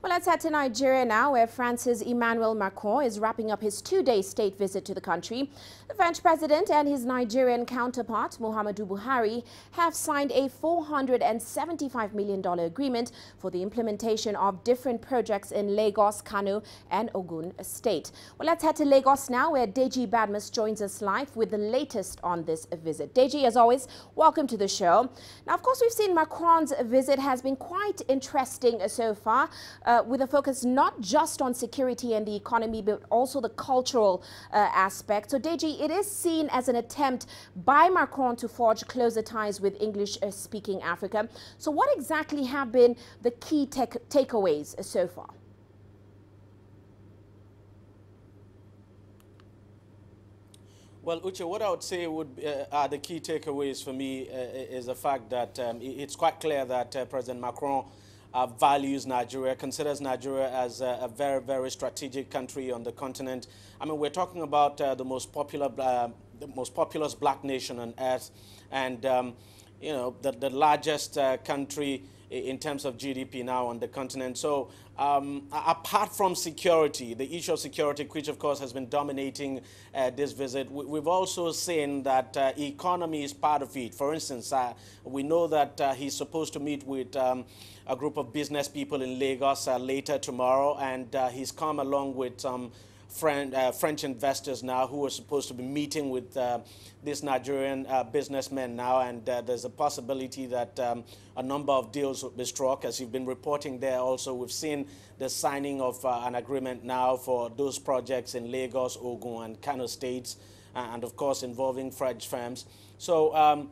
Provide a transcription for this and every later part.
Well, let's head to Nigeria now, where France's Emmanuel Macron is wrapping up his two-day state visit to the country. The French president and his Nigerian counterpart, Muhamadu Buhari, have signed a $475 million agreement for the implementation of different projects in Lagos, Kano and Ogun State. Well, let's head to Lagos now, where Deji Badmus joins us live with the latest on this visit. Deji, as always, welcome to the show. Now, of course, we've seen Macron's visit has been quite interesting so far, with a focus not just on security and the economy, but also the cultural aspect. So, Deji, it is seen as an attempt by Macron to forge closer ties with English-speaking Africa. So what exactly have been the key takeaways so far? Well, Uche, what I would say are the key takeaways for me is the fact that it's quite clear that President Macron values Nigeria, considers Nigeria as a very, very strategic country on the continent. I mean, we're talking about the most populous black nation on earth, and you know, the largest country in terms of GDP now on the continent. So apart from security, the issue of security, which of course has been dominating this visit, we've also seen that economy is part of it. For instance, we know that he's supposed to meet with a group of business people in Lagos later tomorrow, and he's come along with some French investors now who are supposed to be meeting with these Nigerian businessmen now, and there's a possibility that a number of deals will be struck. As you've been reporting there also, we've seen the signing of an agreement now for those projects in Lagos, Ogun and Kano states, and of course involving French firms. So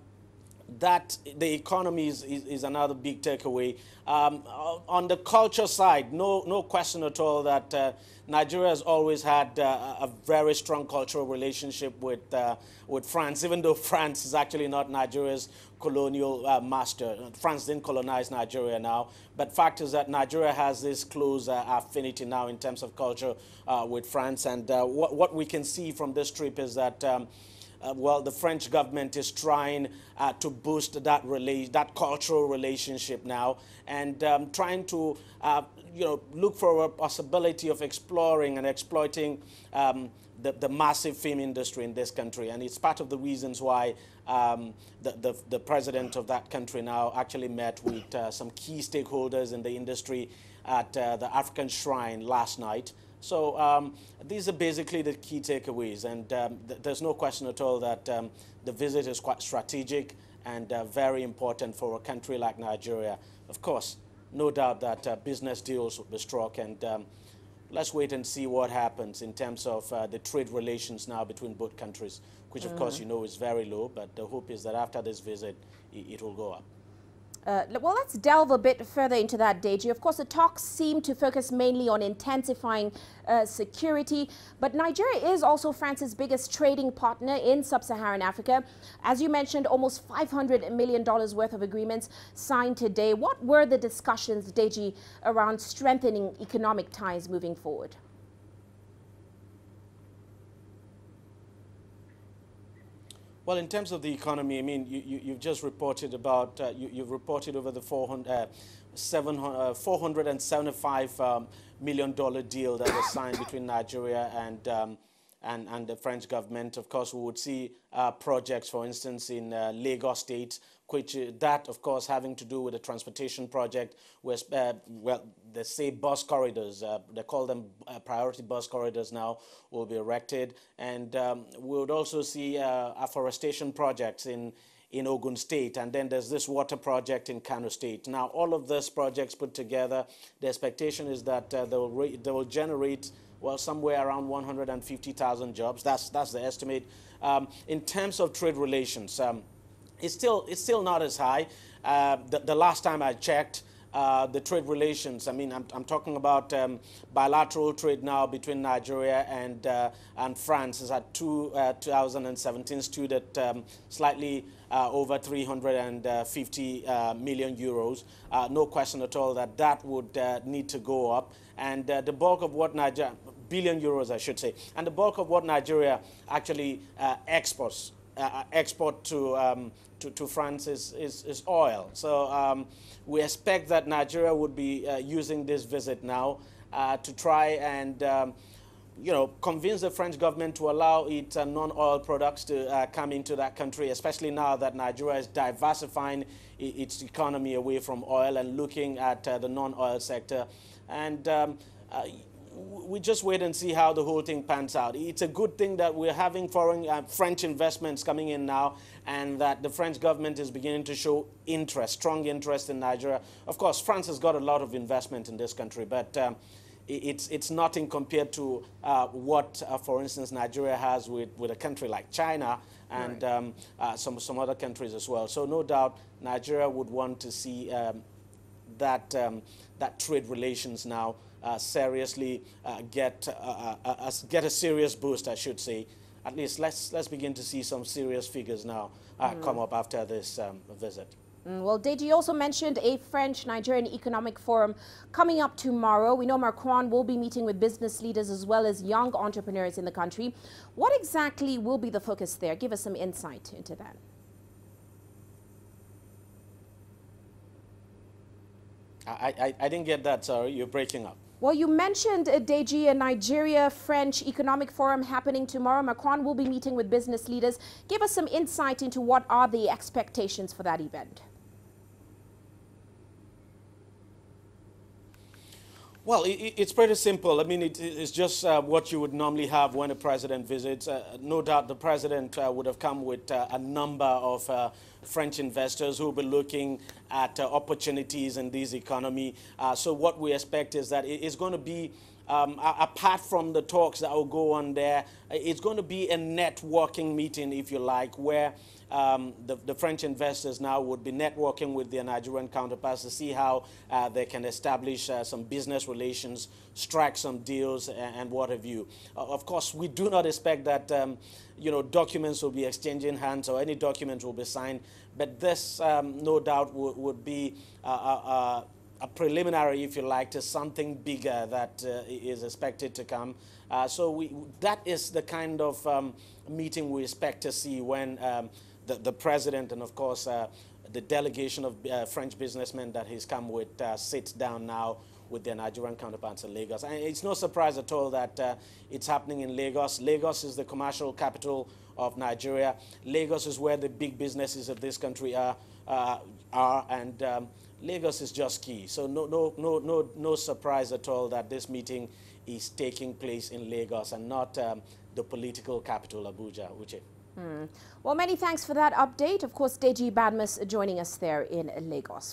that the economy is another big takeaway. On the culture side, no question at all that Nigeria has always had a very strong cultural relationship with France, even though France is actually not Nigeria's colonial master. France didn't colonize Nigeria now, but fact is that Nigeria has this close affinity now in terms of culture with France, and what we can see from this trip is that well, the French government is trying to boost that cultural relationship now, and trying to you know, look for a possibility of exploring and exploiting the massive film industry in this country. And it's part of the reasons why the president of that country now actually met with some key stakeholders in the industry at the African Shrine last night. So these are basically the key takeaways, and there's no question at all that the visit is quite strategic and very important for a country like Nigeria. Of course, no doubt that business deals will be struck, and let's wait and see what happens in terms of the trade relations now between both countries, which of course you know is very low, but the hope is that after this visit it will go up. Well, let's delve a bit further into that, Deji. Of course, the talks seem to focus mainly on intensifying security, but Nigeria is also France's biggest trading partner in sub-Saharan Africa. As you mentioned, almost $500 million worth of agreements signed today. What were the discussions, Deji, around strengthening economic ties moving forward? Well, in terms of the economy, I mean, you've just reported about, you've reported over the $475 million deal that was signed between Nigeria and the French government. Of course, we would see projects, for instance, in Lagos State, which that, of course, having to do with a transportation project where, well, they say bus corridors, they call them priority bus corridors now, will be erected. And we would also see afforestation projects in Ogun State, and then there's this water project in Kano State. Now, all of these projects put together, the expectation is that they will generate, well, somewhere around 150,000 jobs. That's the estimate. In terms of trade relations, it's still not as high. The last time I checked, the trade relations, I mean, I'm talking about bilateral trade now between Nigeria and France is at 2017 stood at slightly over 350 million euros. No question at all that that would need to go up. And the bulk of what Nigeria, billion euros I should say, and the bulk of what Nigeria actually exports export to France is oil. So we expect that Nigeria would be using this visit now to try and convince the French government to allow its non-oil products to come into that country, especially now that Nigeria is diversifying its economy away from oil and looking at the non-oil sector. And we just wait and see how the whole thing pans out. It's a good thing that we're having foreign French investments coming in now, and that the French government is beginning to show interest, strong interest in Nigeria. Of course, France has got a lot of investment in this country, but it's nothing compared to what, for instance, Nigeria has with a country like China and right. Some other countries as well. So no doubt Nigeria would want to see that trade relations now seriously get a serious boost, I should say. At least let's begin to see some serious figures now come up after this visit. Well, Deji, you also mentioned a French-Nigerian economic forum coming up tomorrow. We know Macron will be meeting with business leaders as well as young entrepreneurs in the country. What exactly will be the focus there? Give us some insight into that. I didn't get that, sorry. You're breaking up. Well, you mentioned, Deji, a Nigeria-French economic forum happening tomorrow. Macron will be meeting with business leaders. Give us some insight into what are the expectations for that event. Well, it's pretty simple. I mean, it's just what you would normally have when a president visits. No doubt the president would have come with a number of French investors who will be looking at opportunities in this economy. So what we expect is that it's going to be, apart from the talks that will go on there, it's going to be a networking meeting, if you like, where the French investors now would be networking with their Nigerian counterparts to see how they can establish some business relations, strike some deals, and what have you. Of course, we do not expect that documents will be exchanging hands or any documents will be signed, but this no doubt would be a preliminary, if you like, to something bigger that is expected to come. So that is the kind of meeting we expect to see when the president and, of course, the delegation of French businessmen that he's come with sits down now with their Nigerian counterparts in Lagos. And it's no surprise at all that it's happening in Lagos. Lagos is the commercial capital of Nigeria. Lagos is where the big businesses of this country are, and Lagos is just key. So no surprise at all that this meeting is taking place in Lagos and not the political capital, Abuja, Uche. Well, many thanks for that update. Of course, Deji Badmus joining us there in Lagos.